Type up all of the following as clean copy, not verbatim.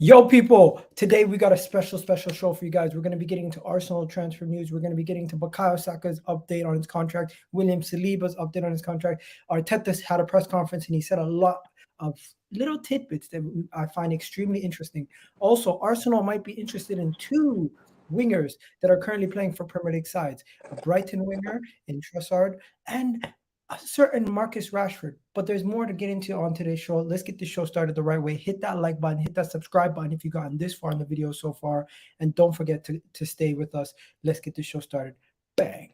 Yo, people, today we got a special show for you guys. We're going to be getting into Arsenal transfer news. We're going to be getting to Bukayo Saka's update on his contract, William Saliba's update on his contract. Arteta had a press conference and he said a lot of little tidbits that I find extremely interesting. Also, Arsenal might be interested in two wingers that are currently playing for Premier League sides, a Brighton winger in Trossard and a certain Marcus Rashford. But there's more to get into on today's show. Let's get the show started the right way. Hit that like button, hit that subscribe button if you've gotten this far in the video so far. And don't forget to stay with us. Let's get the show started. Bang.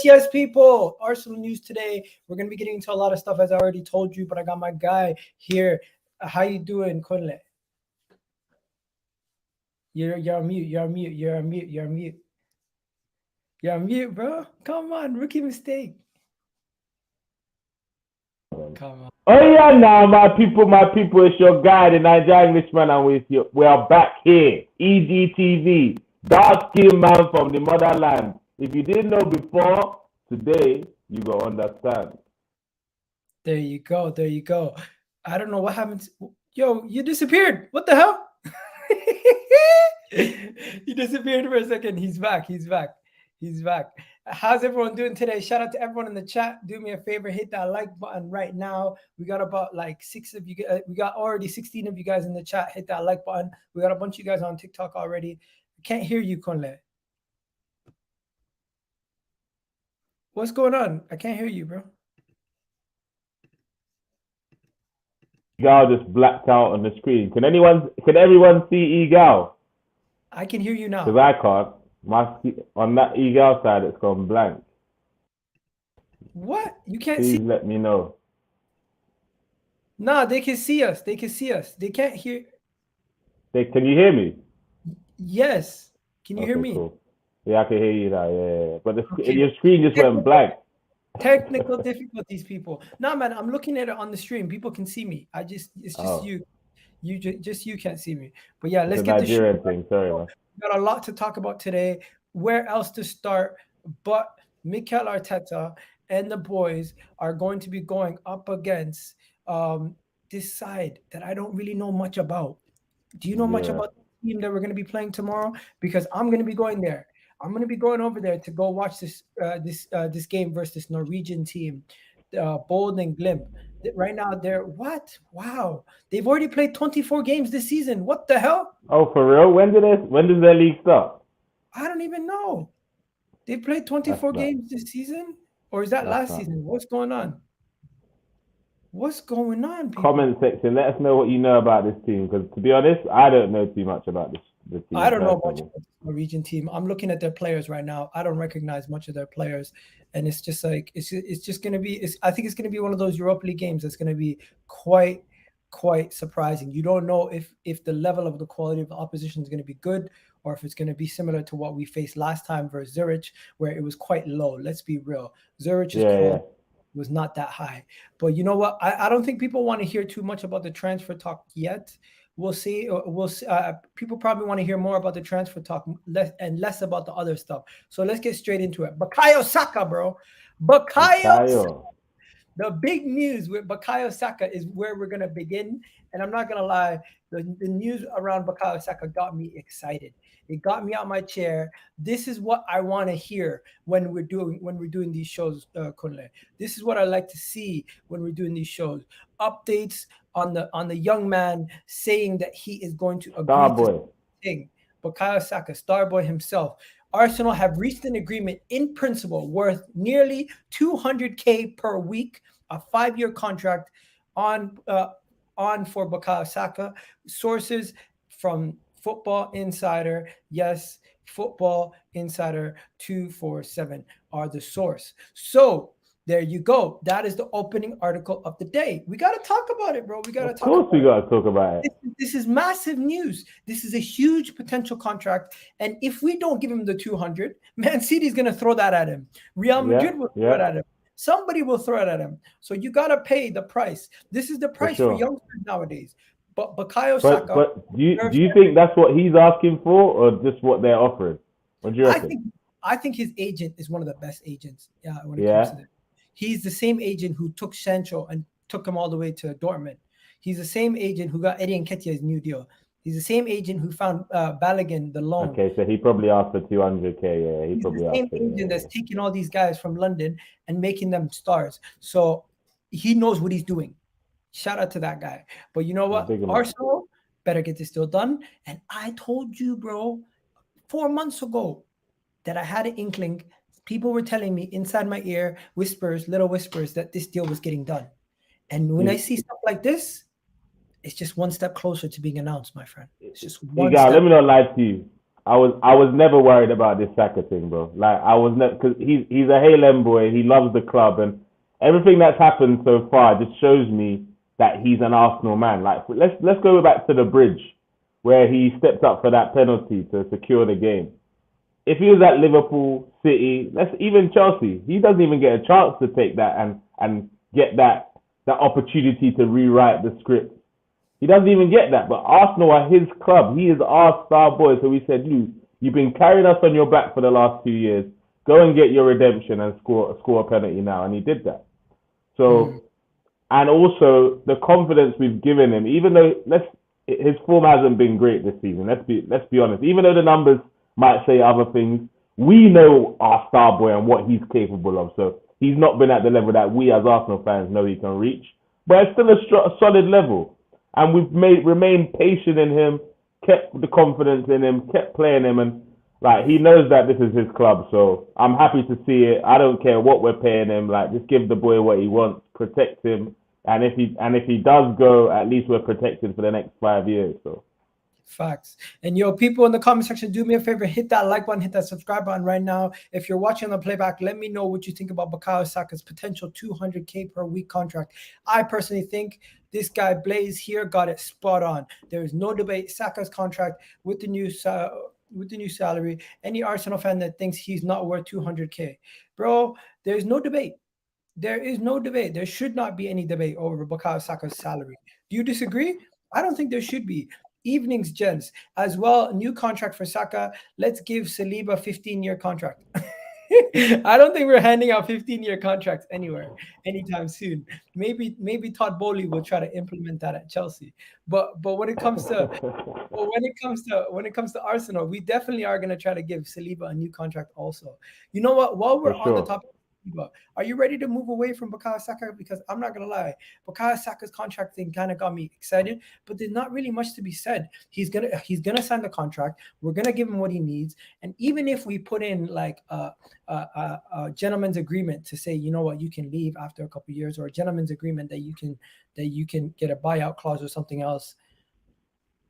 Yes, people. Arsenal news today. We're going to be getting into a lot of stuff, as I already told you, but I got my guy here. How you doing, Kunle? You're on mute. You're on mute, bro. Come on. Rookie mistake. Come on. Oh, yeah, now, my people, it's your guy, the Nigerian Englishman, and with you. We are back here. EGTV, dark-skinned man from the motherland. If you didn't know before, today you go understand. There you go. I don't know what happened. Yo, you disappeared. What the hell? You disappeared for a second. He's back. How's everyone doing today? Shout out to everyone in the chat. Do me a favor, hit that like button right now. We got about like 6 of you. We got already 16 of you guys in the chat. Hit that like button. We got a bunch of you guys on TikTok already. I can't hear you, Kunle. What's going on? I can't hear you, bro. Egal just blacked out on the screen. Can everyone see Egal? I can hear you now. Because I can't. On that Egal side, it's gone blank. What? You can't Please see? let me know. Nah, they can see us. They can't hear. Can you hear me? Yes. Can you hear me? Cool. Yeah, I can hear you now. Yeah. But your screen just went blank. Technical difficulties, people. Nah, man, I'm looking at it on the stream. People can see me. It's just you. You can't see me. But yeah, let's get the show. Thing. Sorry, man. We got a lot to talk about today. Where else to start? But Mikel Arteta and the boys are going to be going up against this side that I don't really know much about. Do you know much about the team that we're going to be playing tomorrow? Because I'm going to be going there. I'm going to be going over there to go watch this game versus this Norwegian team, Bodo and Glimt. Right now, they're what? Wow, they've already played 24 games this season. What the hell? Oh, for real? When does their league start? I don't even know. They played 24 games this season, or is that last season? What's going on? People? Comment section. Let us know what you know about this team. Because to be honest, I don't know too much about this team. I don't know much about the Norwegian team. I'm looking at their players right now. I don't recognize much of their players, and it's just like it's just going to be. I think it's going to be one of those Europa League games that's going to be quite surprising. You don't know if the level of the quality of the opposition is going to be good, or if it's going to be similar to what we faced last time versus Zurich, where it was quite low. Let's be real. Zurich's quality was not that high. But you know what? I don't think people want to hear too much about the transfer talk yet. We'll see. People probably want to hear more about the transfer talk less about the other stuff. So let's get straight into it. Bukayo Saka, bro. Bukayo. The big news with Bukayo Saka is where we're going to begin. And I'm not going to lie, the news around Bukayo Saka got me excited. It got me out of my chair. This is what I want to hear when we're doing these shows, Kunle. This is what I like to see when we're doing these shows. Updates on the young man saying that he is going to agree to thing. Bukayo Saka, Starboy himself. Arsenal have reached an agreement in principle worth nearly 200K per week, a 5-year contract on for Bukayo Saka. Sources from Football Insider. Yes, Football Insider 247 are the source. So there you go. That is the opening article of the day. We got to talk about it, bro. We got to Of talk course, about we it. got to talk about it. This is massive news. This is a huge potential contract. And if we don't give him the 200, Man City's going to throw that at him. Real Madrid will throw it at him. Somebody will throw it at him. So you got to pay the price. This is the price for youngsters nowadays. But Bukayo Saka. But do you think that's what he's asking for, or just what they're offering? What do you reckon? I think his agent is one of the best agents. When it comes to this. He's the same agent who took Sancho and took him all the way to Dortmund. He's the same agent who got Eddie Nketiah's new deal. He's the same agent who found Balogun the loan. Okay, so he probably asked for 200K. Yeah, he's the same agent that's taking all these guys from London and making them stars. So he knows what he's doing. Shout out to that guy. But you know what? Arsenal better get this deal done. And I told you, bro, 4 months ago that I had an inkling. People were telling me inside my ear, little whispers, that this deal was getting done. And when I see stuff like this, it's just one step closer to being announced, my friend. It's just one step. Let me not lie to you. I was never worried about this Saka thing, bro. Like, I was never, because he's a Haaland boy. He loves the club, and everything that's happened so far just shows me that he's an Arsenal man. Like, let's go back to the bridge where he stepped up for that penalty to secure the game. If he was at Liverpool, City, even Chelsea, he doesn't even get a chance to take that and get that opportunity to rewrite the script. He doesn't even get that. But Arsenal are his club. He is our star boy. So we said, you've been carrying us on your back for the last 2 years. Go and get your redemption and score a penalty now. And he did that. So, and also the confidence we've given him, even though his form hasn't been great this season. Let's be honest. Even though the numbers might say other things, we know our star boy and what he's capable of. So he's not been at the level that we as Arsenal fans know he can reach. But it's still a solid level. And we've remained patient in him, kept the confidence in him, kept playing him, and like, he knows that this is his club. So I'm happy to see it. I don't care what we're paying him. Like, just give the boy what he wants, protect him, and if he does go, at least we're protected for the next 5 years. So. Facts. And people in the comment section, do me a favor, hit that like button, hit that subscribe button right now. If you're watching the playback, let me know what you think about Bukayo Saka's potential 200K per week contract. I personally think this guy Blaze here got it spot on. There is no debate. Saka's contract with the new salary. Any Arsenal fan that thinks he's not worth 200K, bro, there's no debate. There is no debate. There should not be any debate over Bukayo Saka's salary. Do you disagree? I don't think there should be. Evenings, gents. As well, new contract for Saka. Let's give Saliba a 15-year contract. I don't think we're handing out 15-year contracts anywhere anytime soon. Maybe Todd Bowley will try to implement that at Chelsea. But when it comes to Arsenal, we definitely are going to try to give Saliba a new contract also. You know what? While we're on the topic, are you ready to move away from Bukayo Saka? Because I'm not gonna lie, Bukayo Saka's contract thing kind of got me excited, but there's not really much to be said. He's gonna sign the contract. We're gonna give him what he needs, and even if we put in like a gentleman's agreement to say, you know what, you can leave after a couple of years, or a gentleman's agreement that you can get a buyout clause or something else,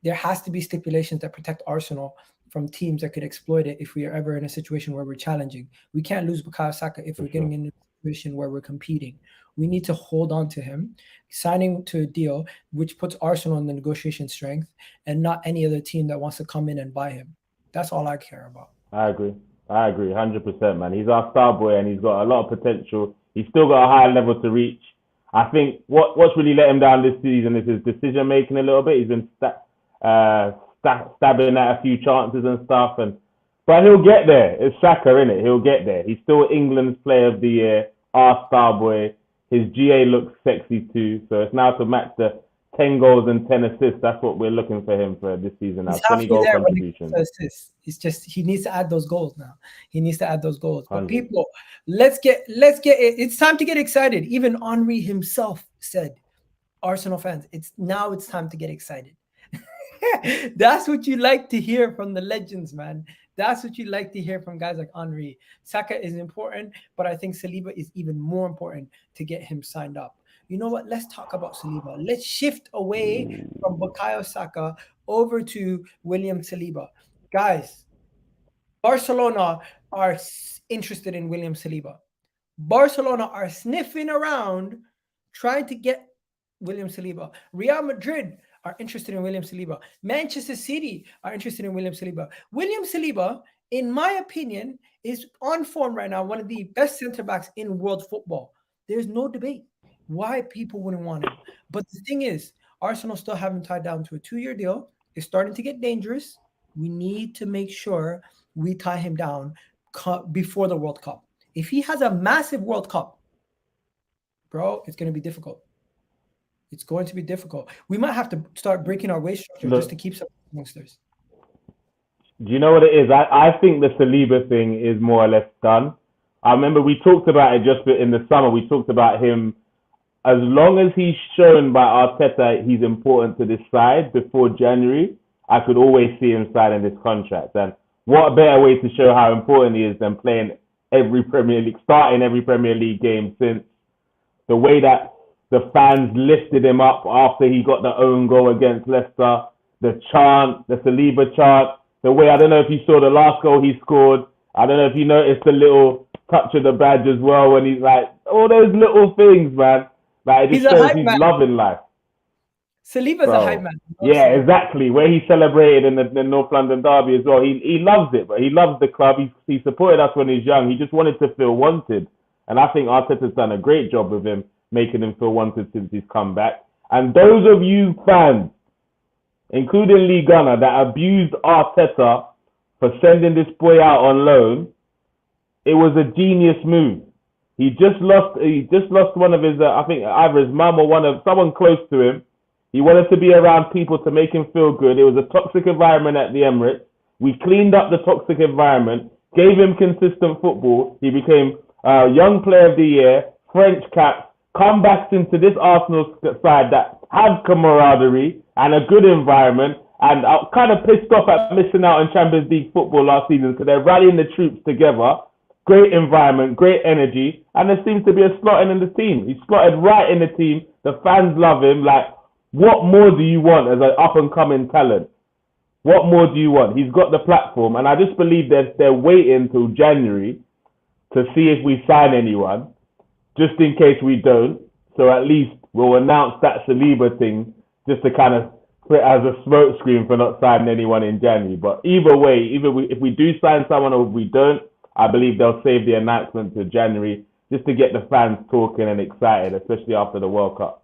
there has to be stipulations that protect Arsenal from teams that could exploit it if we are ever in a situation where we're challenging. We can't lose Bukayo Saka if we're getting in a situation where we're competing. We need to hold on to him, signing to a deal which puts Arsenal in the negotiation strength and not any other team that wants to come in and buy him. That's all I care about. I agree 100%, man. He's our star boy and he's got a lot of potential. He's still got a high level to reach. I think what's really let him down this season is his decision making a little bit. He's been stabbing at a few chances and stuff, but he'll get there. It's Saka, innit? He'll get there. He's still England's player of the year, our star boy. His GA looks sexy too, so it's now to match the 10 goals and 10 assists. That's what we're looking for him for this season now. 20 goal contributions. It's just he needs to add those goals now. He needs to add those goals. But people, let's get it. It's time to get excited. Even Henry himself said, Arsenal fans, it's time to get excited. That's what you like to hear from the legends, man. That's what you like to hear from guys like Henry. Saka is important, but I think Saliba is even more important to get him signed up. You know what? Let's talk about Saliba. Let's shift away from Bukayo Saka over to William Saliba. Guys, Barcelona are interested in William Saliba. Barcelona are sniffing around trying to get William Saliba. Real Madrid are interested in William Saliba. Manchester City are interested in William Saliba. William Saliba, in my opinion, is on form right now, one of the best center backs in world football. There's no debate why people wouldn't want him. But the thing is, Arsenal still have him tied down to a 2-year deal. It's starting to get dangerous. We need to make sure we tie him down before the World Cup. If he has a massive World Cup, bro, it's going to be difficult. It's going to be difficult. We might have to start breaking our wage structure just to keep some youngsters. Do you know what it is? I think the Saliba thing is more or less done. I remember we talked about it just in the summer. We talked about him. As long as he's shown by Arteta he's important to this side before January, I could always see him signing this contract. And what a better way to show how important he is than playing starting every Premier League game since the way that the fans lifted him up after he got the own goal against Leicester, the chant, the Saliba chant, the way, I don't know if you saw the last goal he scored. I don't know if you noticed the little touch of the badge as well when he's like, all those little things, man. Like, it just shows he's loving life. Saliba's a hype man. Yeah, exactly. Where he celebrated in the North London derby as well. He loves it, but he loves the club. He supported us when he was young. He just wanted to feel wanted. And I think Arteta's done a great job with him, making him feel wanted since he's come back. And those of you fans, including Lee Gunner, that abused Arteta for sending this boy out on loan, it was a genius move. He just lost one of his, I think either his mum or someone close to him. He wanted to be around people to make him feel good. It was a toxic environment at the Emirates. We cleaned up the toxic environment, gave him consistent football. He became Young Player of the Year, French cap, come back into this Arsenal side that has camaraderie and a good environment. And I'm kind of pissed off at missing out on Champions League football last season because they're rallying the troops together. Great environment, great energy, and there seems to be a slotting in the team. He's slotted right in the team. The fans love him. Like, what more do you want as an up-and-coming talent? What more do you want? He's got the platform, and I just believe they're waiting till January to see if we sign anyone, just in case we don't. So at least we'll announce that Saliba thing just to kind of put it as a smoke screen for not signing anyone in January. But either way, if we do sign someone or if we don't, I believe they'll save the announcement to January just to get the fans talking and excited, especially after the World Cup.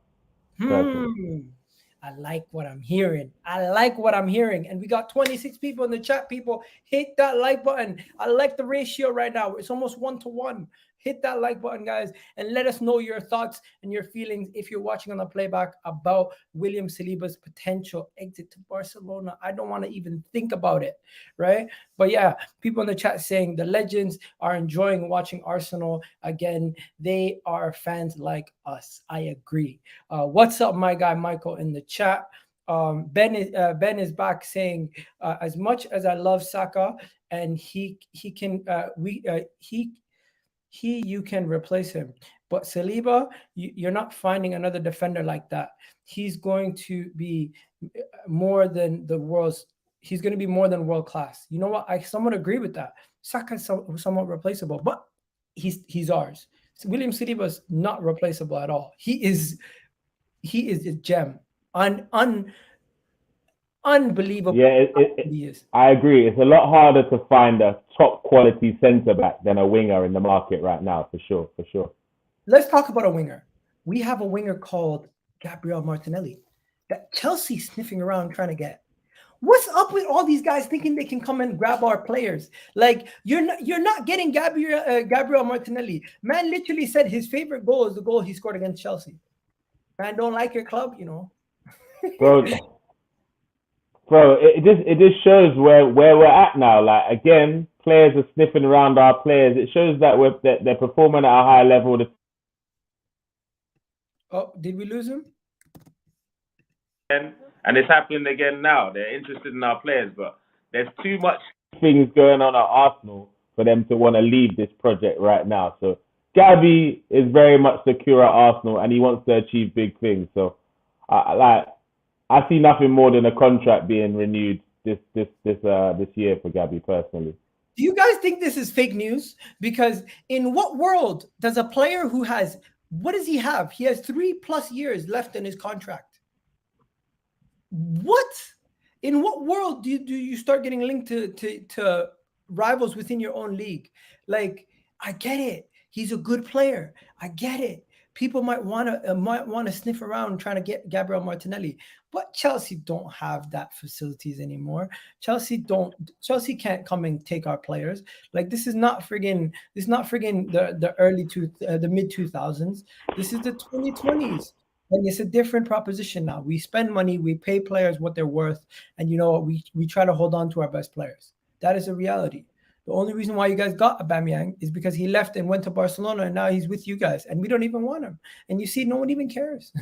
I like what I'm hearing. And we got 26 people in the chat. People, hit that like button. I like the ratio right now. It's almost 1-to-1. Hit that like button, guys, and let us know your thoughts and your feelings if you're watching on the playback about William Saliba's potential exit to Barcelona. I don't want to even think about it, right? But yeah, people in the chat saying the legends are enjoying watching Arsenal again. They are fans like us. I agree. What's up, my guy Michael in the chat? Ben is back saying, as much as I love Saka and you can replace him, but Saliba, you're not finding another defender like that. He's going to be more than he's going to be more than world class. You know what? I somewhat agree with that. Saka's somewhat replaceable, but he's ours. William Saliba's not replaceable at all. He is a gem. Unbelievable. Yeah, I agree. It's a lot harder to find a top quality centre back than a winger in the market right now, for sure. Let's talk about a winger. We have a winger called Gabriel Martinelli that Chelsea's sniffing around trying to get. What's up with all these guys thinking they can come and grab our players? Like, you're not getting Gabriel Martinelli. Man literally said his favorite goal is the goal he scored against Chelsea. Man, don't like your club, you know. Bro, it just shows where we're at now. Like, again, players are sniffing around our players. It shows that they're performing at a high level. Oh, did we lose him? And it's happening again now. They're interested in our players, but there's too much things going on at Arsenal for them to want to leave this project right now. So Gabi is very much secure at Arsenal, and he wants to achieve big things. So, I see nothing more than a contract being renewed this year for Gabi personally. Do you guys think this is fake news? Because in what world does a player who has, what does he have? He has 3+ years left in his contract. What? In what world do you start getting linked to rivals within your own league? Like, I get it. He's a good player. I get it. People might want to sniff around trying to get Gabriel Martinelli, but Chelsea don't have that facilities anymore. Chelsea can't come and take our players. Like, this is not friggin' the mid 2000s. This is the 2020s. And it's a different proposition now. We spend money, we pay players what they're worth, and you know what? We try to hold on to our best players. That is a reality. The only reason why you guys got Aubameyang is because he left and went to Barcelona, and now he's with you guys, and we don't even want him. And you see, no one even cares.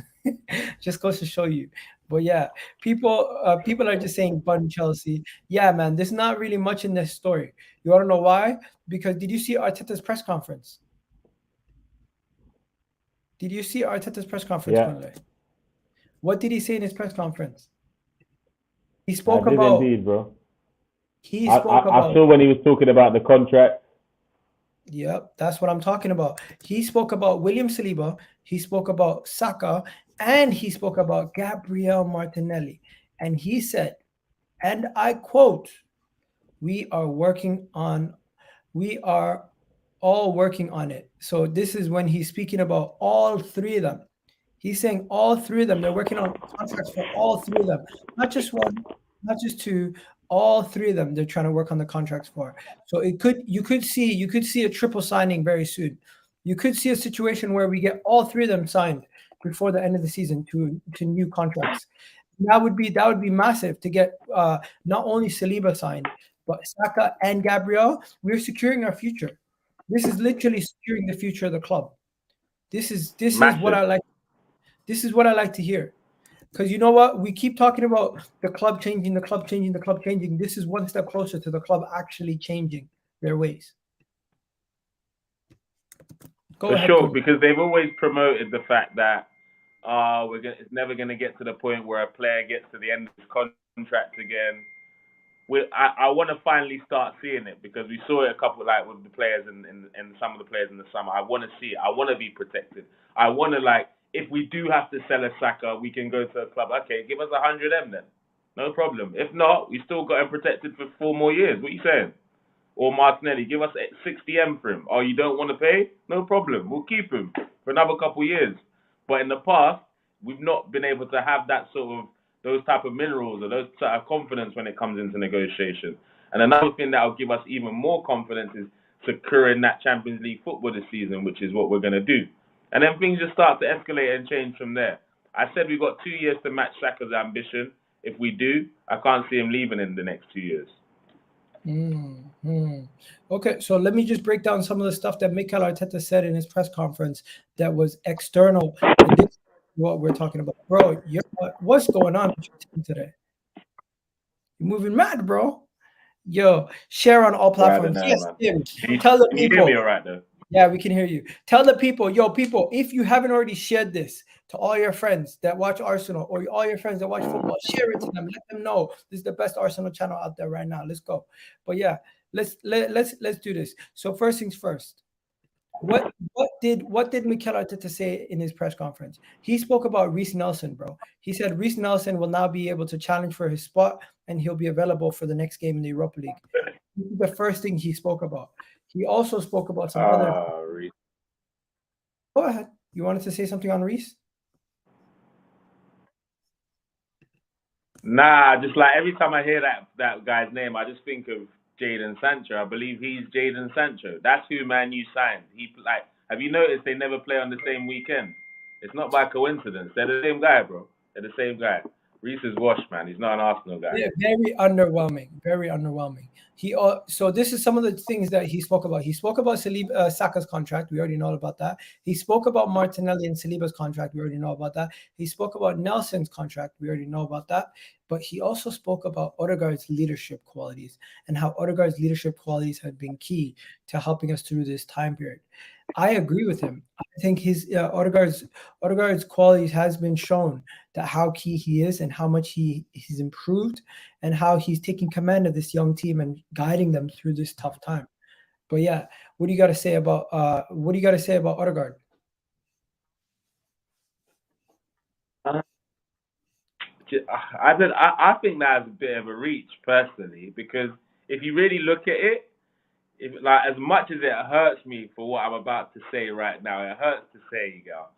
Just goes to show you. But yeah, people are just saying bun Chelsea. Yeah, man, there's not really much in this story. You want to know why? Because did you see Arteta's press conference? Did you see Arteta's press conference? Yeah. What did he say in his press conference? He I spoke did about. Indeed, bro. I saw when he was talking about the contract. Yep, that's what I'm talking about. He spoke about William Saliba, he spoke about Saka, and he spoke about Gabriel Martinelli. And he said, and I quote, we are all working on it. So this is when he's speaking about all three of them. He's saying all three of them, they're working on contracts for all three of them. Not just one, not just two, all three of them they're trying to work on the contracts for. So you could see a triple signing very soon. You could see a situation where we get all three of them signed before the end of the season to new contracts. That would be massive to get not only Saliba signed, but Saka and Gabriel. We're securing our future. This is literally securing the future of the club. This is what I like. This is what I like to hear. Because you know what? We keep talking about the club changing. This is one step closer to the club actually changing their ways. Go ahead, sure, because they've always promoted the fact that it's never going to get to the point where a player gets to the end of his contract again. I want to finally start seeing it, because we saw it a couple with the players and some of the players in the summer. I want to see it. I want to be protected. I want to if we do have to sell a Saka, we can go to a club. Okay, give us 100M then. No problem. If not, we still got him protected for 4 more years. What are you saying? Or Martinelli, give us 60M for him. Oh, you don't want to pay? No problem. We'll keep him for another couple of years. But in the past, we've not been able to have that those type of minerals or those type of confidence when it comes into negotiation. And another thing that will give us even more confidence is securing that Champions League football this season, which is what we're going to do. And then things just start to escalate and change from there. I said we've got 2 years to match Saka's ambition. If we do, I can't see him leaving in the next 2 years. Mm-hmm. Okay, so let me just break down some of the stuff that Mikel Arteta said in his press conference that was external to what we're talking about. Bro, what's going on with your team today? You're moving mad, bro. Yo, share on all platforms. Yes, tell the people. Can you hear me all right, though? Yeah, we can hear you. Tell the people, people, if you haven't already shared this to all your friends that watch Arsenal or all your friends that watch football, share it to them. Let them know this is the best Arsenal channel out there right now. Let's go. But yeah, let's do this. So first things first. What did Mikel Arteta say in his press conference? He spoke about Reiss Nelson, bro. He said Reiss Nelson will now be able to challenge for his spot, and he'll be available for the next game in the Europa League. This is the first thing he spoke about. He also spoke about some other. Reiss. Go ahead. You wanted to say something on Reiss? Nah, just every time I hear that guy's name, I just think of Jadon Sancho. I believe he's Jadon Sancho. That's who Man U signed. Have you noticed they never play on the same weekend? It's not by coincidence. They're the same guy, bro. They're the same guy. Reiss is washed, man. He's not an Arsenal guy. Yeah, very underwhelming. Very underwhelming. So this is some of the things that he spoke about. He spoke about Saka's contract. We already know about that. He spoke about Martinelli and Saliba's contract. We already know about that. He spoke about Nelson's contract. We already know about that. But he also spoke about Odegaard's leadership qualities and how Odegaard's leadership qualities have been key to helping us through this time period. I agree with him. I think his Odegaard's qualities has been shown, that how key he is and how much he's improved and how he's taking command of this young team and guiding them through this tough time. But yeah, what do you got to say about Odegaard? I think that's a bit of a reach personally, because if you really look at it, if like as much as it hurts me for what I'm about to say right now, it hurts to say, girl,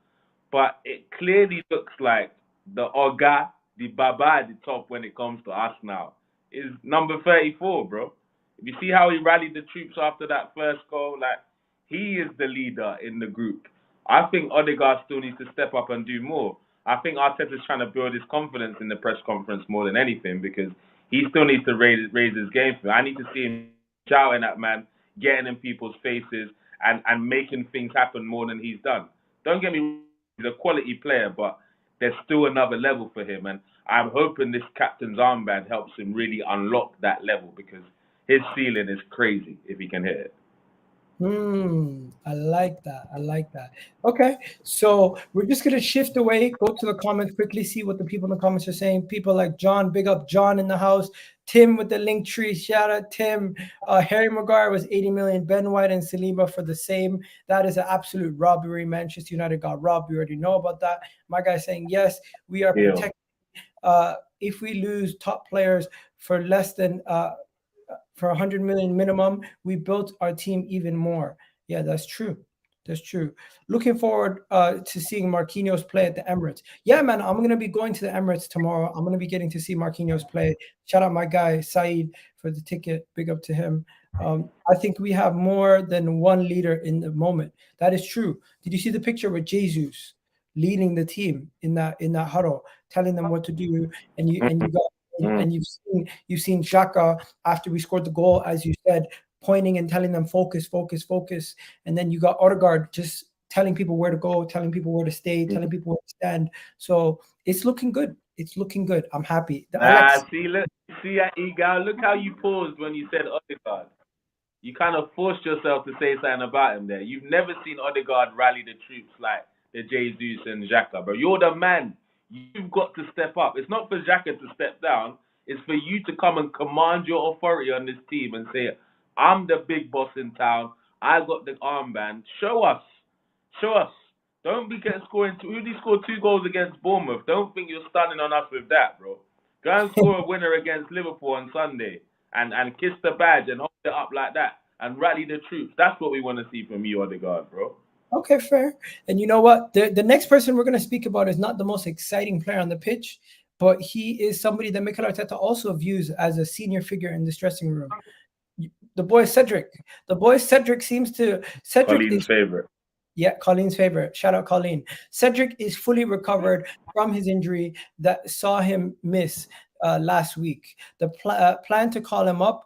but it clearly looks like the Oga, the Baba at the top when it comes to us now is number 34, bro. If you see how he rallied the troops after that first goal, like he is the leader in the group. I think Odegaard still needs to step up and do more. I think Arteta's trying to build his confidence in the press conference more than anything, because he still needs to raise his game. I need to see him shouting at man, getting in people's faces, and making things happen more than he's done. Don't get me wrong, he's a quality player, but there's still another level for him, and I'm hoping this captain's armband helps him really unlock that level, because his ceiling is crazy if he can hit it. I like that. Okay, so we're just gonna shift away, go to the comments quickly, see what the people in the comments are saying. People like John, big up John in the house. Tim with the link tree, shout out Tim. Harry Maguire was 80 million. Ben White and Saliba for the same. That is an absolute robbery. Manchester United got robbed. We already know about that. My guy saying yes, we are protected. If we lose top players for less than for 100 million minimum, we built our team even more. Yeah, that's true. Looking forward to seeing Marquinhos play at the Emirates. Yeah, man, I'm going to be going to the Emirates tomorrow. I'm going to be getting to see Marquinhos play. Shout out my guy, Saeed, for the ticket. Big up to him. I think we have more than one leader in the moment. That is true. Did you see the picture with Jesus leading the team in that huddle, telling them what to do? And you've seen Saka after we scored the goal, as you said, pointing and telling them focus. And then you got Odegaard just telling people where to go, telling people where to stay, telling people where to stand. So it's looking good. I'm happy. See, Igal, look how you paused when you said Odegaard. You kind of forced yourself to say something about him there. You've never seen Odegaard rally the troops like the Jesus and Xhaka, bro. You're the man. You've got to step up. It's not for Xhaka to step down. It's for you to come and command your authority on this team and say, I'm the big boss in town. I got the armband. Show us. Don't be scoring. Who did he score 2 goals against Bournemouth? Don't think you're standing on us with that, bro. Go and score a winner against Liverpool on Sunday and kiss the badge and hold it up like that and rally the troops. That's what we want to see from you, Odegaard, bro. Okay, fair. And you know what? The next person we're going to speak about is not the most exciting player on the pitch, but he is somebody that Mikel Arteta also views as a senior figure in this dressing room. The boy Cedric. Colleen's favorite. Yeah, Colleen's favorite. Shout out Colleen. Cedric is fully recovered from his injury that saw him miss last week. The plan to call him up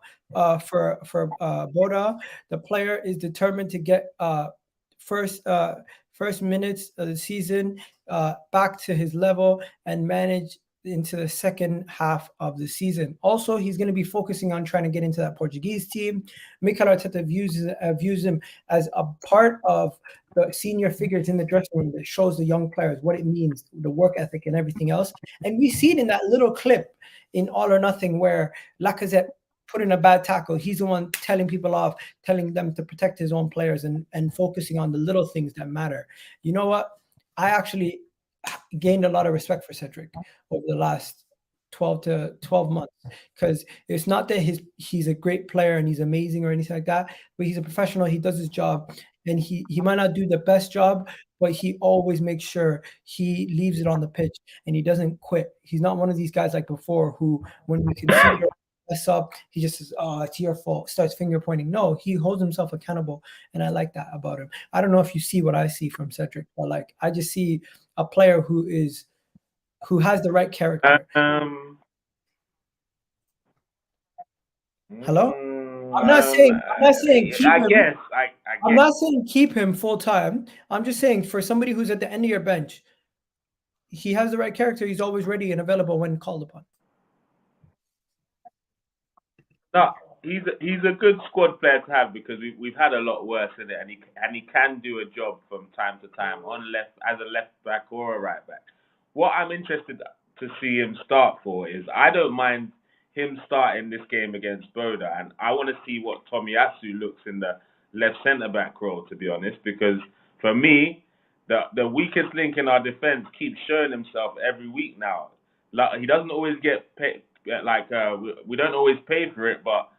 for Bodo. The player is determined to get first minutes of the season back to his level and manage into the second half of the season. Also, he's going to be focusing on trying to get into that Portuguese team. Mikel Arteta views him as a part of the senior figures in the dressing room that shows the young players what it means, the work ethic and everything else. And we see it in that little clip in All or Nothing where Lacazette put in a bad tackle. He's the one telling people off, telling them to protect his own players and focusing on the little things that matter. You know what? I actually gained a lot of respect for Cedric over the last 12 months, because it's not that he's a great player and he's amazing or anything like that, but he's a professional. He does his job, and he might not do the best job, but he always makes sure he leaves it on the pitch and he doesn't quit. He's not one of these guys like before who, when we can see mess up, he just says, "Oh, it's your fault," starts finger pointing. No, he holds himself accountable, and I like that about him. I don't know if you see what I see from Cedric, but like I just see a player who has the right character. Hello? I'm not saying keep him. I'm not saying keep him full time. I'm just saying for somebody who's at the end of your bench, he has the right character. He's always ready and available when called upon. No, he's a good squad player to have because we've had a lot worse in it, and he can do a job from time to time on left as a left back or a right back. What I'm interested to see him start for is I don't mind him starting this game against Bodo, and I want to see what Tomiyasu looks in the left centre back role, to be honest, because for me the weakest link in our defence keeps showing himself every week now. Like, he doesn't always get paid, we don't always pay for it, but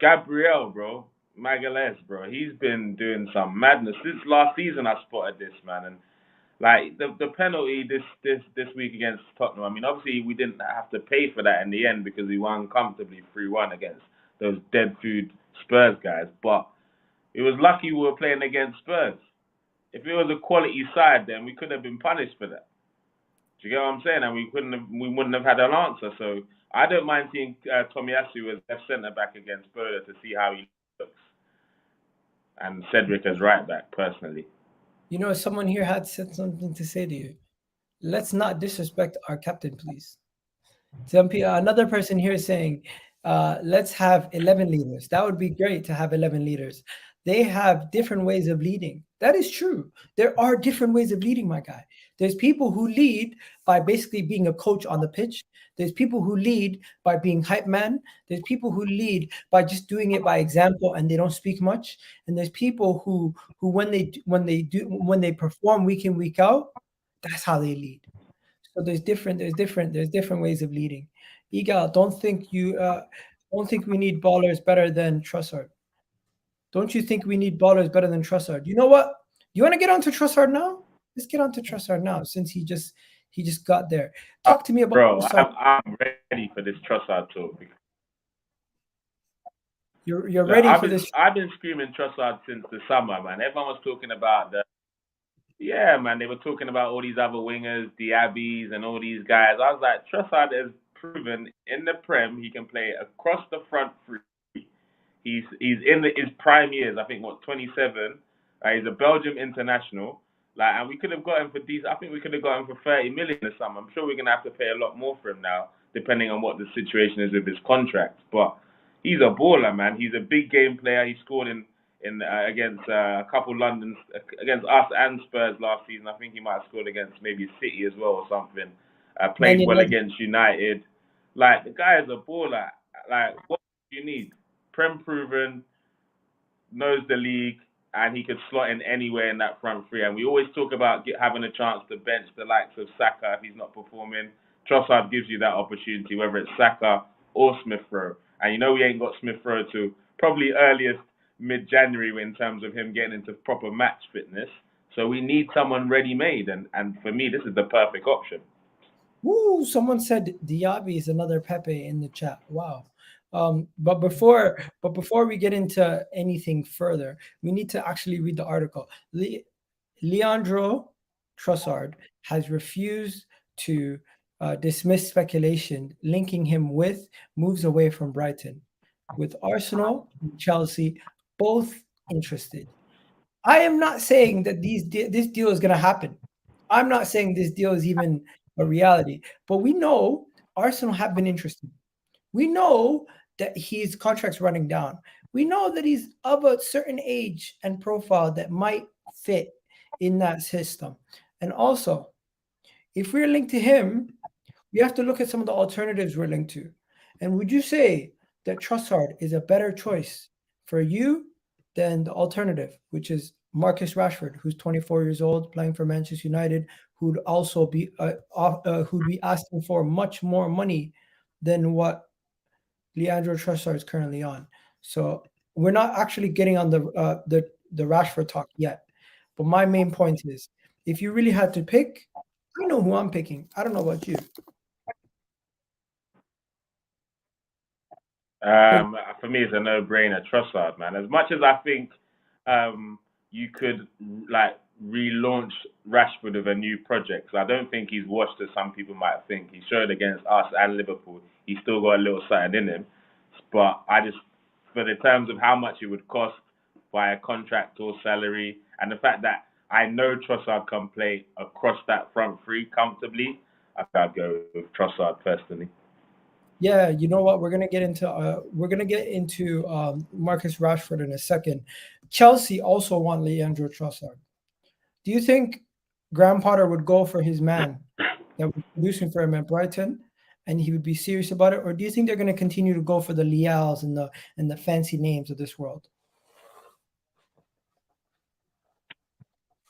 Gabriel, bro, Magalhaes, bro, he's been doing some madness. Since last season, I spotted this, man. And like the penalty this week against Tottenham, I mean, obviously we didn't have to pay for that in the end because we won comfortably 3-1 against those dead food Spurs guys. But it was lucky we were playing against Spurs. If it was a quality side, then we could have been punished for that. Do you get what I'm saying? And we wouldn't have had an answer. So I don't mind seeing Tomiyasu as left centre back against Bodo to see how he looks, and Cedric as right back. Personally, you know, someone here had said something to say to you. Let's not disrespect our captain, please. Another person here is saying, let's have 11 leaders. That would be great to have 11 leaders. They have different ways of leading. That is true. There are different ways of leading, my guy. There's people who lead by basically being a coach on the pitch. There's people who lead by being hype man. There's people who lead by just doing it by example and they don't speak much. And there's people who when they perform week in, week out, that's how they lead. So there's different ways of leading. Igal, don't think we need ballers better than Trossard. Don't you think we need ballers better than Trossard? You know what? You want to get onto Trossard now? Let's get onto Trossard now, since he just got there. Talk to me about Trossard. I'm ready for this Trossard talk. You're ready for this? I've been screaming Trossard since the summer, man. Everyone was talking about yeah, man. They were talking about all these other wingers, Diabys, and all these guys. I was like, Trossard has proven in the Prem he can play across the front three. He's in his prime years. I think 27. He's a Belgium international. And we could have got him for these. I think we could have got him for 30 million or something. I'm sure we're gonna have to pay a lot more for him now, depending on what the situation is with his contract. But he's a baller, man. He's a big game player. He scored in against a couple Londons against us and Spurs last season. I think he might have scored against maybe City as well or something. Played well against United. Like, the guy is a baller. Like, what do you need? Prem proven, knows the league, and he could slot in anywhere in that front three. And we always talk about having a chance to bench the likes of Saka if he's not performing. Trossard gives you that opportunity, whether it's Saka or Smith-Rowe. And you know we ain't got Smith-Rowe to probably earliest mid-January in terms of him getting into proper match fitness. So we need someone ready-made. And for me, this is the perfect option. Woo! Someone said Diaby is another Pepe in the chat. Wow. But before we get into anything further, we need to actually read the article. Leandro Trossard has refused to dismiss speculation linking him with moves away from Brighton, with Arsenal and Chelsea both interested. I am not saying that this deal is going to happen. I'm not saying this deal is even a reality, but we know Arsenal have been interested. We know that his contract's running down. We know that he's of a certain age and profile that might fit in that system. And also, if we're linked to him, we have to look at some of the alternatives we're linked to. And would you say that Trossard is a better choice for you than the alternative, which is Marcus Rashford, who's 24 years old, playing for Manchester United, who'd also be who'd be asking for much more money than what Leandro Trossard is currently on? So we're not actually getting on the Rashford talk yet. But my main point is, if you really had to pick, I know who I'm picking. I don't know about you. For me, it's a no-brainer. Trossard, man. As much as I think you could relaunch Rashford with a new project, so I don't think he's washed as some people might think. He showed against us and Liverpool. He's still got a little something in him. But for the terms of how much it would cost via contract or salary, and the fact that I know Trossard can play across that front three comfortably, I'd go with Trossard personally. Yeah, you know what? We're gonna get into Marcus Rashford in a second. Chelsea also want Leandro Trossard. Do you think Graham Potter would go for his man that was producing for him at Brighton, and he would be serious about it, or do you think they're going to continue to go for the Leals and the fancy names of this world?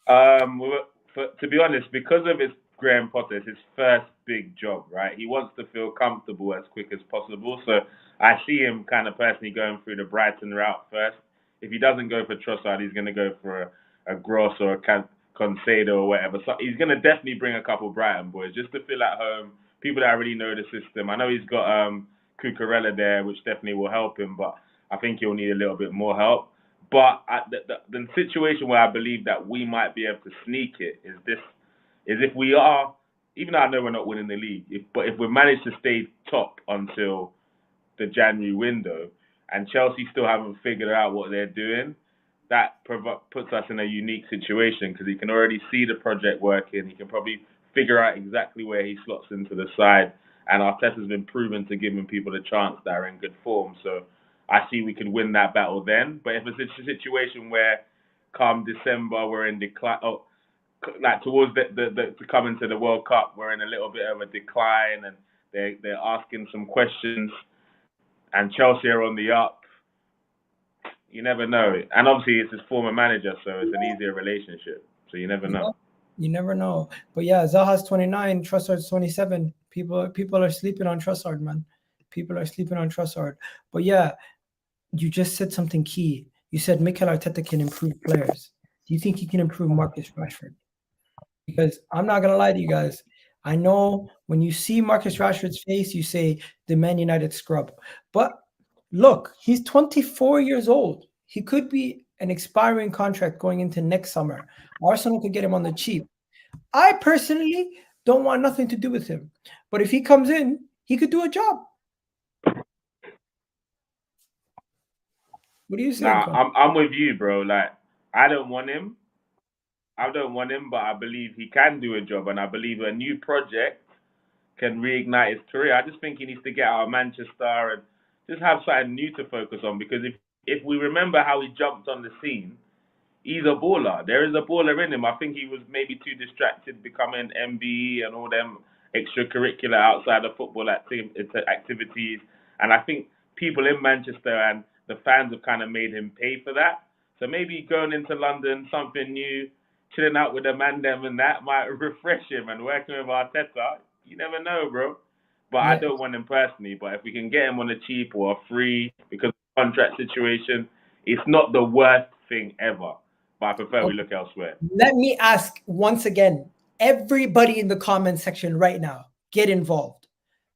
To be honest, because of his Graham Potter, it's his first big job, right? He wants to feel comfortable as quick as possible. So I see him kind of personally going through the Brighton route first. If he doesn't go for Trossard, he's going to go for a Gross or a Concedo or whatever. So he's going to definitely bring a couple Brighton boys just to feel at home. People that already know the system. I know he's got Cucurella there, which definitely will help him, but I think he'll need a little bit more help. But the situation where I believe that we might be able to sneak it is if we are, even though I know we're not winning the league, but if we manage to stay top until the January window, and Chelsea still haven't figured out what they're doing, that puts us in a unique situation because he can already see the project working. He can probably figure out exactly where he slots into the side, and Arteta's been proven to giving people a chance that are in good form. So I see we could win that battle then. But if it's a situation where come December we're in decline, like towards the to come into the World Cup, we're in a little bit of a decline, and they're asking some questions, and Chelsea are on the up. You never know. And obviously it's his former manager, so it's an easier relationship. So you never know. You never know. But yeah, Zaha's 29, Trossard's 27. People are sleeping on Trossard, man. People are sleeping on Trossard. But yeah, you just said something key. You said Mikel Arteta can improve players. Do you think he can improve Marcus Rashford? Because I'm not going to lie to you guys. I know when you see Marcus Rashford's face, you say the Man United scrub. But look, he's 24 years old. He could be an expiring contract going into next summer. Arsenal could get him on the cheap. I personally don't want nothing to do with him. But if he comes in, he could do a job. What do you say? Nah, I'm with you, bro. Like, I don't want him, but I believe he can do a job, and I believe a new project can reignite his career. I just think he needs to get out of Manchester and just have something new to focus on. Because if we remember how he jumped on the scene, he's a baller. There is a baller in him. I think he was maybe too distracted becoming MBE and all them extracurricular outside of football activities. And I think people in Manchester and the fans have kind of made him pay for that. So maybe going into London, something new, chilling out with the man them and that might refresh him, and working with Arteta, you never know, bro. But yeah. I don't want him personally. But if we can get him on a cheap or a free because of the contract situation, it's not the worst thing ever. But I prefer we look elsewhere. Let me ask once again, everybody in the comment section right now, get involved.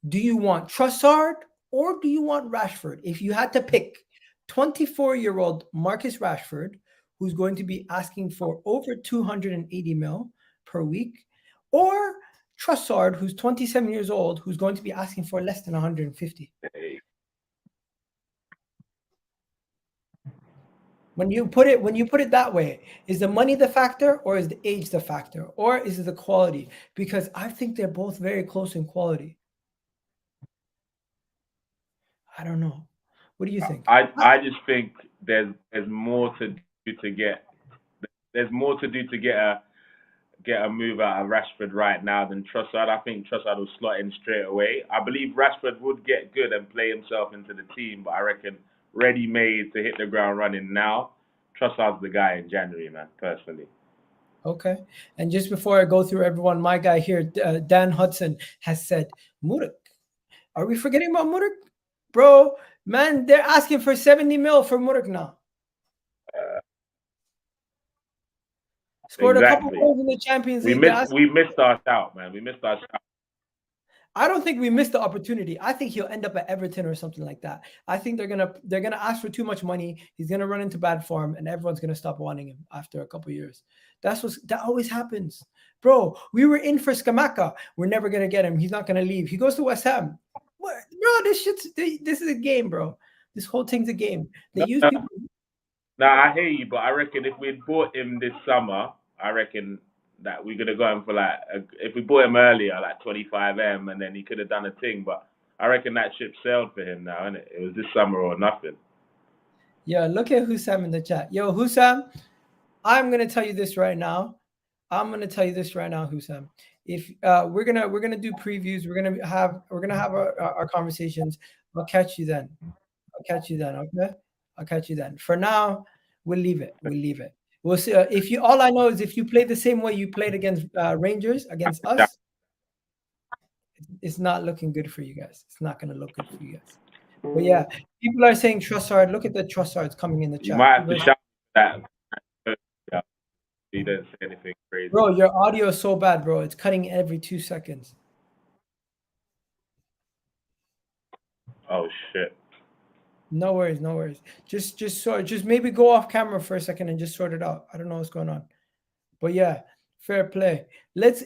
Do you want Trossard or do you want Rashford? If you had to pick 24-year-old Marcus Rashford, who's going to be asking for over 280 mil per week, or Trossard, who's 27 years old, who's going to be asking for less than 150. When you put it that way, is the money the factor, or is the age the factor, or is it the quality? Because I think they're both very close in quality. I don't know. What do you think? I just think there's more to do to get a move out of Rashford right now than Trossard. I think Trossard will slot in straight away. I believe Rashford would get good and play himself into the team, but I reckon ready-made to hit the ground running now. Trossard's the guy in January, man, personally. Okay. And just before I go through everyone, my guy here, Dan Hudson, has said, Mudryk. Are we forgetting about Mudryk? Bro, man, they're asking for 70 mil for Mudryk now. Scored exactly. A couple goals in the Champions League. We missed our shout, man. We missed our shout. I don't think we missed the opportunity. I think he'll end up at Everton or something like that. I think they're gonna ask for too much money. He's gonna run into bad form, and everyone's gonna stop wanting him after a couple of years. That always happens, bro. We were in for Scamacca. We're never gonna get him. He's not gonna leave. He goes to West Ham. What, bro? This is a game, bro. This whole thing's a game. They use people. Now I hear you, but I reckon if we'd bought him this summer, I reckon that we could have got him for if we bought him earlier, like 25M, and then he could have done a thing. But I reckon that ship sailed for him now, innit? It was this summer or nothing. Yeah, look at Hussam in the chat. Yo, Hussam, I'm gonna tell you this right now. Hussam. If we're gonna do previews, we're gonna have our conversations. I'll catch you then. Okay. I'll catch you then. For now, we'll leave it. We'll see. If you, all I know is if you play the same way you played against Rangers against us, it's not looking good for you guys. It's not gonna look good for you guys. But yeah, people are saying Trossard. Look at the Trossards coming in the chat. You might have to shout that. Yeah, he didn't say anything crazy. Bro, your audio is so bad, bro. It's cutting every 2 seconds. Oh shit. No worries. Just maybe go off camera for a second and just sort it out. I don't know what's going on. But yeah, fair play. Let's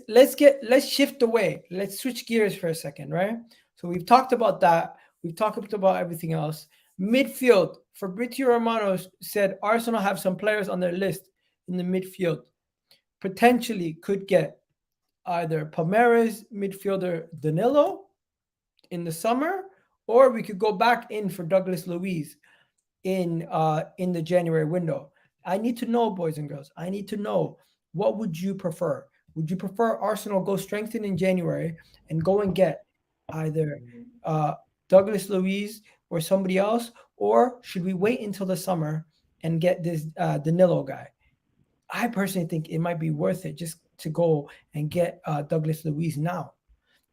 shift away. Let's switch gears for a second, right? So we've talked about that. We've talked about everything else. Midfield. Fabrizio Romano said Arsenal have some players on their list in the midfield. Potentially could get either Palmeiras midfielder Danilo in the summer, or we could go back in for Douglas Luiz in the January window. I need to know, boys and girls. I need to know, what would you prefer? Would you prefer Arsenal go strengthen in January and go and get either Douglas Luiz or somebody else, or should we wait until the summer and get this Danilo guy? I personally think it might be worth it just to go and get Douglas Luiz now,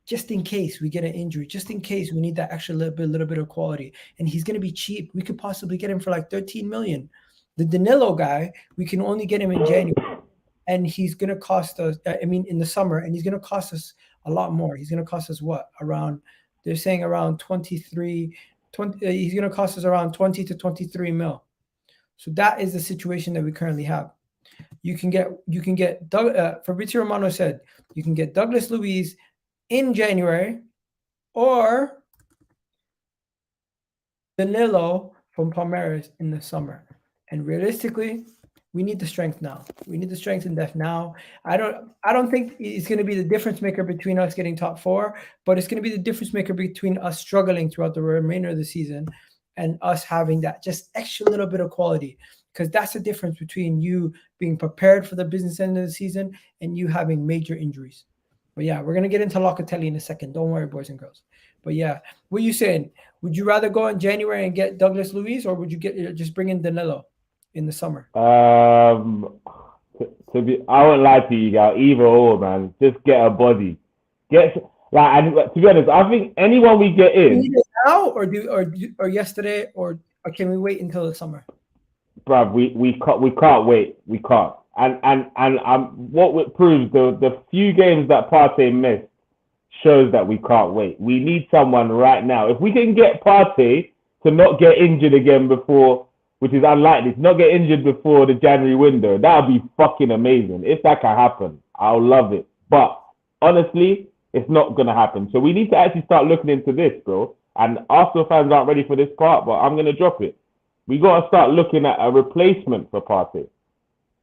just in case we get an injury, just in case we need that extra little bit of quality. And he's going to be cheap. We could possibly get him for like 13 million. The Danilo guy, we can only get him in January, and he's going to cost us, in the summer, and he's going to cost us a lot more. He's going to cost us what? They're saying around 23, 20, he's going to cost us around 20 to 23 mil. So that is the situation that we currently have. You can get Fabrizio Romano said you can get Douglas Luiz in January or Danilo from Palmeiras in the summer. And realistically, we need the strength now. We need the strength and depth now. I don't think it's going to be the difference maker between us getting top four, but it's going to be the difference maker between us struggling throughout the remainder of the season and us having that just extra little bit of quality. Because that's the difference between you being prepared for the business end of the season and you having major injuries. But yeah, we're going to get into Locatelli in a second. Don't worry, boys and girls. But yeah, what are you saying? Would you rather go in January and get Douglas Luiz, or would you just bring in Danilo in the summer? I won't lie to you guys. Either or, man. Just get a body. To be honest, I think anyone we get in. Do you need it now, or yesterday, or can we wait until the summer? Bruv, we can't wait. We can't. And what it proves, the few games that Partey missed shows that we can't wait. We need someone right now. If we can get Partey to not get injured again before, which is unlikely, to not get injured before the January window, that would be fucking amazing. If that can happen, I'll love it. But honestly, it's not going to happen. So we need to actually start looking into this, bro. And Arsenal fans aren't ready for this part, but I'm going to drop it. We got to start looking at a replacement for Partey.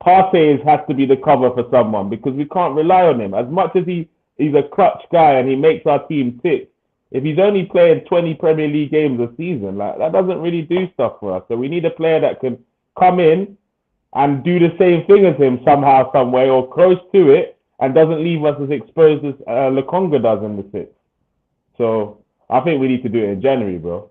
Partey has to be the cover for someone because we can't rely on him. As much as he's a clutch guy and he makes our team tick, if he's only playing 20 Premier League games a season, like that doesn't really do stuff for us. So we need a player that can come in and do the same thing as him somehow, some way, or close to it, and doesn't leave us as exposed as Lokonga does in the sixth. So I think we need to do it in January, bro.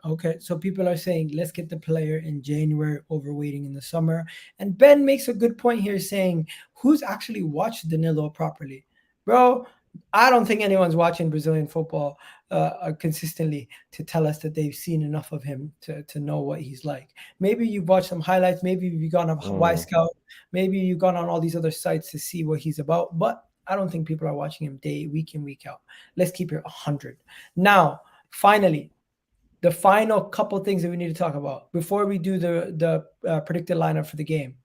Okay, so people are saying let's get the player in January over waiting in the summer. And Ben makes a good point here saying, who's actually watched Danilo properly? Bro, I don't think anyone's watching Brazilian football consistently to tell us that they've seen enough of him to know what he's like. Maybe you've watched some highlights. Maybe you've gone on Y-Scout. Maybe you've gone on all these other sites to see what he's about. But I don't think people are watching him week in, week out. Let's keep it 100. Now, finally, the final couple things that we need to talk about before we do the predicted lineup for the game.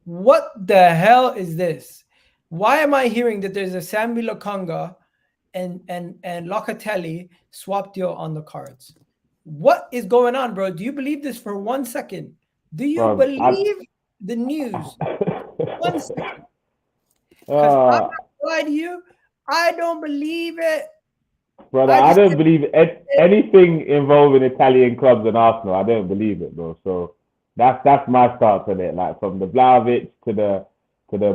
What the hell is this? Why am I hearing that there's a Sambi Lokonga and Locatelli swap deal on the cards? What is going on, bro? Do you believe this for 1 second? Do you believe the news? 1 second. Because I'm not gonna lie to you, I don't believe it. Brother, I don't believe anything involving Italian clubs and Arsenal. I don't believe it, bro. So that's my stance on it. Like from the Vlahovic to the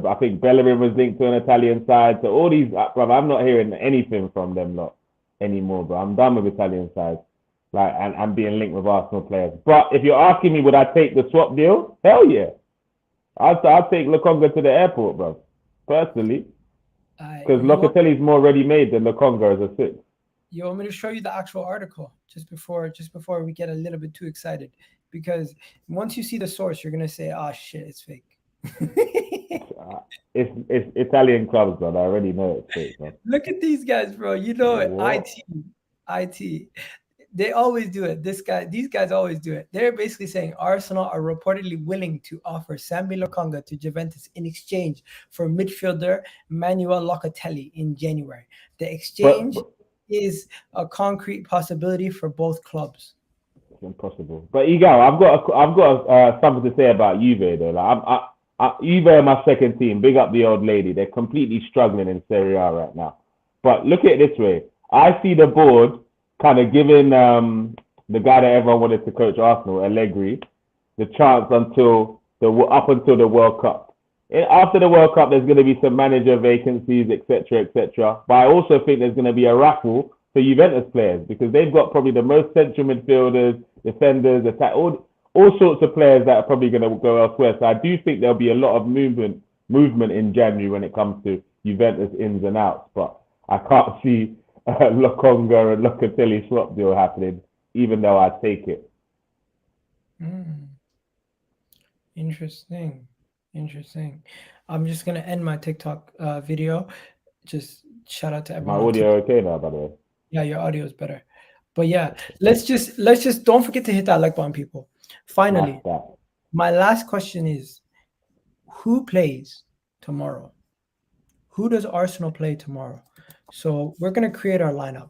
I think Bellerin was linked to an Italian side. So all these, brother, I'm not hearing anything from them lot anymore, bro. I'm done with Italian sides. Like and being linked with Arsenal players. But if you're asking me, would I take the swap deal? Hell yeah. I'll take Lokonga to the airport, bro. Personally. Because Locatelli is more ready-made than Lokonga as a six. You want me to show you the actual article just before we get a little bit too excited? Because once you see the source, you're gonna say, "Oh shit, it's fake." It's Italian clubs, bro. I already know it's fake, bro. Look at these guys, bro. You know it. IT. They always do it. These guys always do it. They're basically saying Arsenal are reportedly willing to offer Sambi Lokonga to Juventus in exchange for midfielder Manuel Locatelli in January. The exchange is a concrete possibility for both clubs. It's impossible. But Igao, I've got something to say about Juve though. Like Juve are my second team. Big up the old lady. They're completely struggling in Serie A right now. But look at it this way. I see the board kind of giving the guy that everyone wanted to coach Arsenal, Allegri, the chance up until the World Cup. After the World Cup, there's going to be some manager vacancies, etc., etc. But I also think there's going to be a raffle for Juventus players because they've got probably the most central midfielders, defenders, all sorts of players that are probably going to go elsewhere. So I do think there'll be a lot of movement in January when it comes to Juventus ins and outs. But I can't see Lokonga and Locatelli swap deal happening, even though I take it. Interesting. I'm just gonna end my TikTok video. Just shout out to everyone. My audio okay now, by the way? Yeah, your audio is better. But yeah, let's just don't forget to hit that like button, people. Finally, my last question is: who plays tomorrow? Who does Arsenal play tomorrow? So we're gonna create our lineup.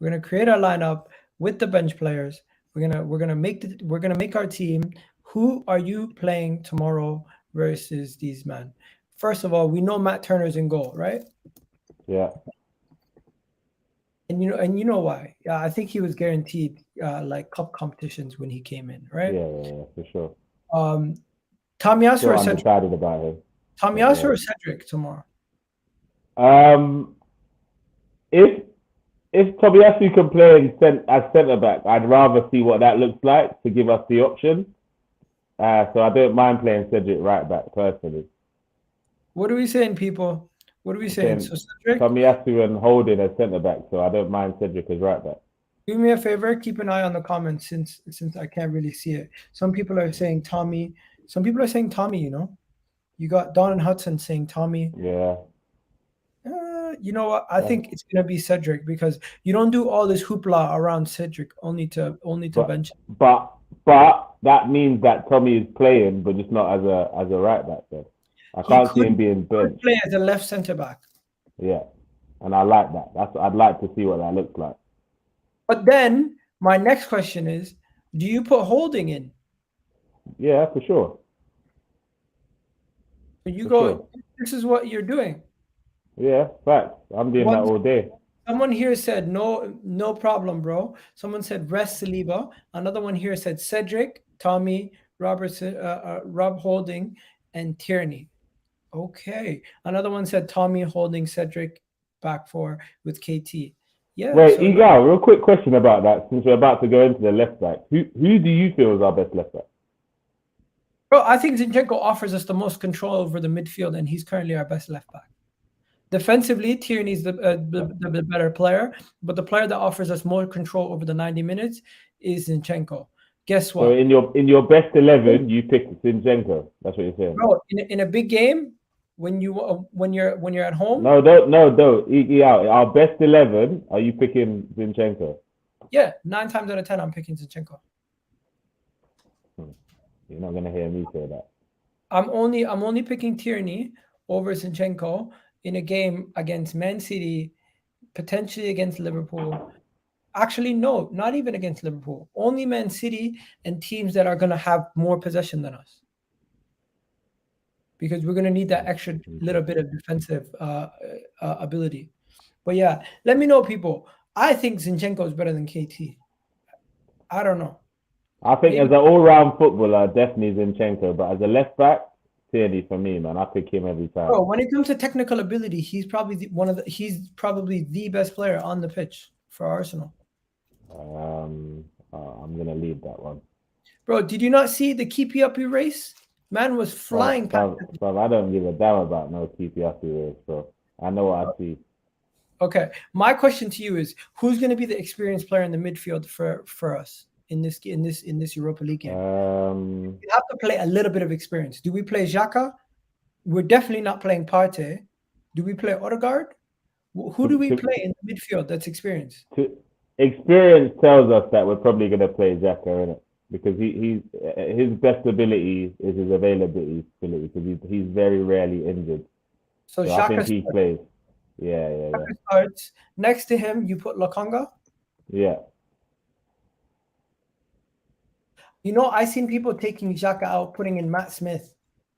We're gonna create our lineup with the bench players. We're gonna make our team. Who are you playing tomorrow versus these men? First of all, we know Matt Turner's in goal, right? Yeah. And you know why? Yeah, I think he was guaranteed like cup competitions when he came in, right? Yeah, for sure. Tomiyasu or Cedric? Undecided about him. Tomiyasu or Cedric tomorrow? If Tomiyasu can play as centre back, I'd rather see what that looks like to give us the option. So I don't mind playing Cedric right back personally. What are we saying, people? What are we saying? So Cedric, Tomiyasu and Holding as centre back, so I don't mind Cedric as right back. Do me a favor, keep an eye on the comments since I can't really see it. Some people are saying Tommy. Some people are saying Tommy. You got Don and Hudson saying Tommy. Yeah. You know what? I think it's gonna be Cedric because you don't do all this hoopla around Cedric only to bench. But that means that Tommy is playing, but just not as a right back. Then I can't see him being benched. Play as a left centre back. Yeah, and I like that. I'd like to see what that looks like. But then my next question is: do you put Holding in? Yeah, for sure. Sure. This is what you're doing. Yeah, facts. I'm doing that all day. Someone here said no problem, bro. Someone said rest Saliba. Another one here said Cedric, Tommy, Robertson, Rob Holding, and Tierney. Okay. Another one said Tommy, Holding, Cedric, back four with KT. Yeah. Wait, Igal, real quick question about that. Since we're about to go into the left back, who do you feel is our best left back? Bro, I think Zinchenko offers us the most control over the midfield, and he's currently our best left back. Defensively, Tierney's the better player, but the player that offers us more control over the 90 minutes is Zinchenko. Guess what? So in your best 11, you pick Zinchenko. That's what you're saying. Bro, in a big game, when you're at home. No, don't. Our best 11, are you picking Zinchenko? Yeah, 9 times out of 10, I'm picking Zinchenko. You're not gonna hear me say that. I'm only picking Tierney over Zinchenko in a game against Man City, potentially against Liverpool. Actually, no, not even against Liverpool. Only Man City and teams that are going to have more possession than us. Because we're going to need that extra little bit of defensive ability. But yeah, let me know, people. I think Zinchenko is better than KT. I don't know. I think as an all-round footballer, definitely Zinchenko. But as a left back, Tierney for me, man. I pick him every time. Bro, when it comes to technical ability, he's probably he's probably the best player on the pitch for Arsenal. I'm gonna leave that one. Bro, did you not see the keep you up race? Man was flying past. I don't give a damn about no keep you up race, bro. I know what I see. Okay, my question to you is: who's going to be the experienced player in the midfield for us in this Europa League game? We have to play a little bit of experience. Do we play Xhaka? We're definitely not playing Partey. Do we play Odegaard? Who do we play in the midfield that's experienced? Experience tells us that we're probably going to play Xhaka, innit? Because his best ability is his availability because he's very rarely injured. So I think he plays. Yeah. Starts. Next to him, you put Lokonga. Yeah. You know, I seen people taking Xhaka out, putting in Matt Smith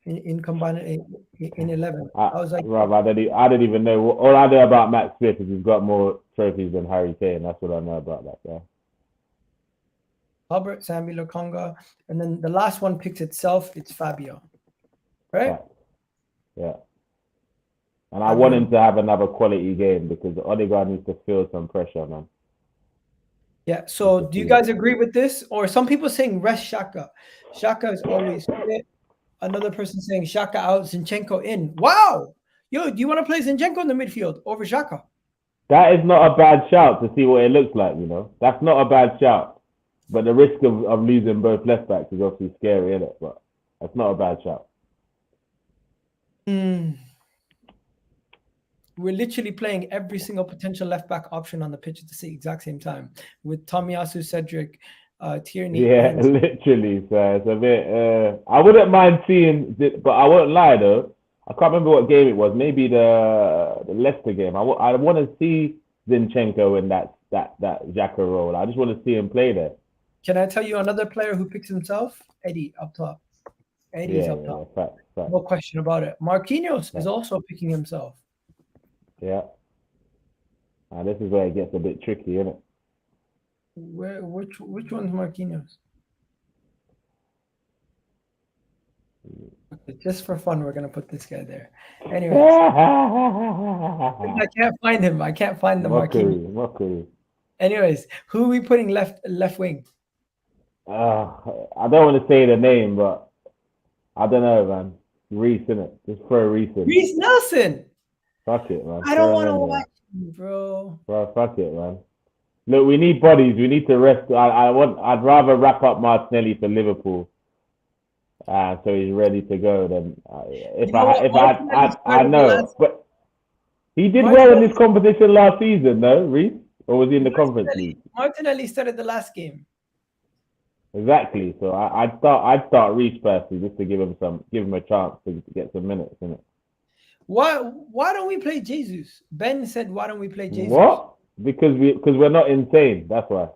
in combined in 11. I was like, Rob, I don't even know. All I know about Matt Smith is he's got more trophies than Harry Kane. That's what I know about that guy. Albert, Sambi, Lokonga, and then the last one picks itself. It's Fabio, right? Yeah. And I want him to have another quality game because Odegaard needs to feel some pressure, man. Yeah. So, do you guys agree with this? Or some people saying rest Xhaka. Xhaka is always fit. Another person saying Xhaka out, Zinchenko in. Wow. Yo, do you want to play Zinchenko in the midfield over Xhaka? That is not a bad shout to see what it looks like. You know, that's not a bad shout. But the risk of losing both left backs is obviously scary, isn't it? But that's not a bad shout. We're literally playing every single potential left back option on the pitch at the exact same time with Tomiyasu, Cedric, Tierney. Yeah, literally. So it's a bit. I wouldn't mind seeing, but I won't lie though. I can't remember what game it was. Maybe the Leicester game. I want to see Zinchenko in that Xhaka role. I just want to see him play there. Can I tell you another player who picks himself? Eddie up top. Eddie's up top. Fact. No question about it. Marquinhos is also picking himself. Yeah. And this is where it gets a bit tricky, isn't it? Which one's Marquinhos? Just for fun, we're gonna put this guy there. Anyways, I can't find him. I can't find the Marquinhos. Anyways, who are we putting left wing? I don't want to say the name, but I don't know, man. Reece, innit? Just throw Reece in. Reece Nelson. Fuck it, man. I don't want to watch him, bro. Bro, fuck it, man. Look, we need bodies. We need to rest. I'd rather wrap up Martinelli for Liverpool, so he's ready to go. Than I know, but he did well in this competition last season, though, Reece, or was he in the Conference League? Martinelli started the last game. Exactly. So I'd start Reece personally just to give him a chance to get some minutes, innit? Why don't we play Jesus? Ben said, "Why don't we play Jesus?" What? Because we're not insane. That's why.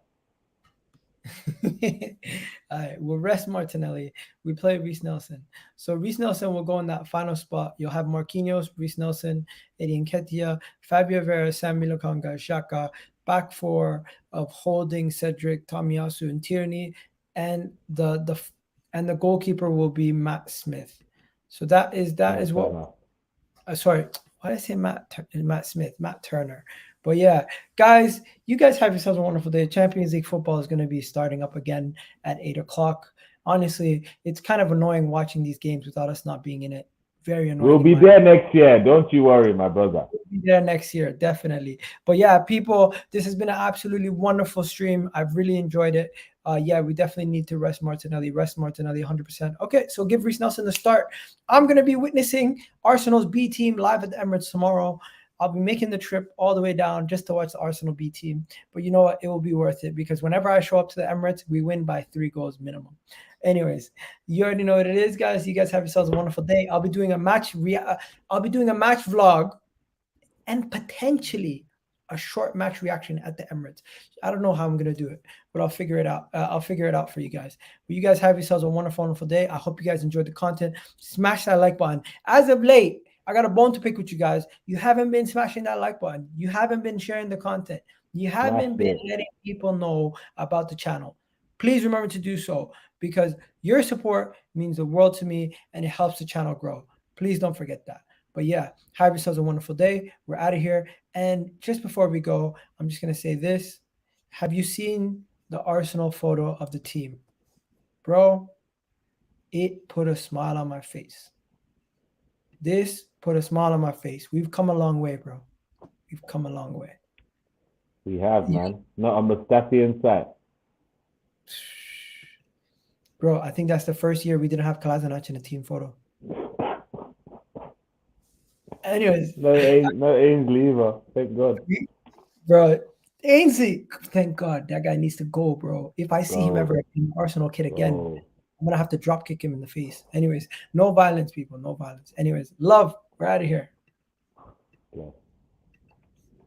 All right, we'll rest Martinelli. We play Reece Nelson. So Reece Nelson will go in that final spot. You'll have Marquinhos, Reece Nelson, Eddie Nketiah, Fabio Vera, Sambi Lokonga, Xhaka, back four of Holding, Cedric, Tomiyasu, and Tierney, and the goalkeeper will be Matt Smith. So that is what. Sorry, why did I say Matt Smith? Matt Turner. But yeah, guys, you guys have yourselves a wonderful day. Champions League football is going to be starting up again at 8 o'clock. Honestly, it's kind of annoying watching these games without us not being in it. Very annoying. We'll be there next year. Don't you worry, my brother. We'll be there next year, definitely. But yeah, people, this has been an absolutely wonderful stream. I've really enjoyed it. Yeah, we definitely need to rest Martinelli 100%. Okay, so give Reece Nelson the start. I'm going to be witnessing Arsenal's B team live at the Emirates tomorrow. I'll be making the trip all the way down just to watch the Arsenal B team. But you know what? It will be worth it because whenever I show up to the Emirates, we win by 3 goals minimum. Anyways, you already know what it is, guys. You guys have yourselves a wonderful day. I'll be doing a match vlog and potentially a short match reaction at the Emirates. I don't know how I'm going to do it, but I'll figure it out. I'll figure it out for you guys. But you guys have yourselves a wonderful, wonderful day. I hope you guys enjoyed the content. Smash that like button. As of late, I got a bone to pick with you guys. You haven't been smashing that like button. You haven't been sharing the content. You haven't been letting people know about the channel. Please remember to do so, because your support means the world to me and it helps the channel grow. Please don't forget that. But yeah, have yourselves a wonderful day. We're out of here. And just before we go, I'm just going to say this. Have you seen the Arsenal photo of the team? Bro, it put a smile on my face. This put a smile on my face. We've come a long way, bro. We've come a long way. We have, man. Not a Mustafi inside. Bro, I think that's the first year we didn't have Kolasinac in the team photo. Anyways. No Ainsley either. Thank God. Bro, Ainsley, thank God. That guy needs to go, bro. If I see him ever in Arsenal kid again, I'm going to have to drop kick him in the face. Anyways, no violence, people. No violence. Anyways, love. We're out of here. Yeah.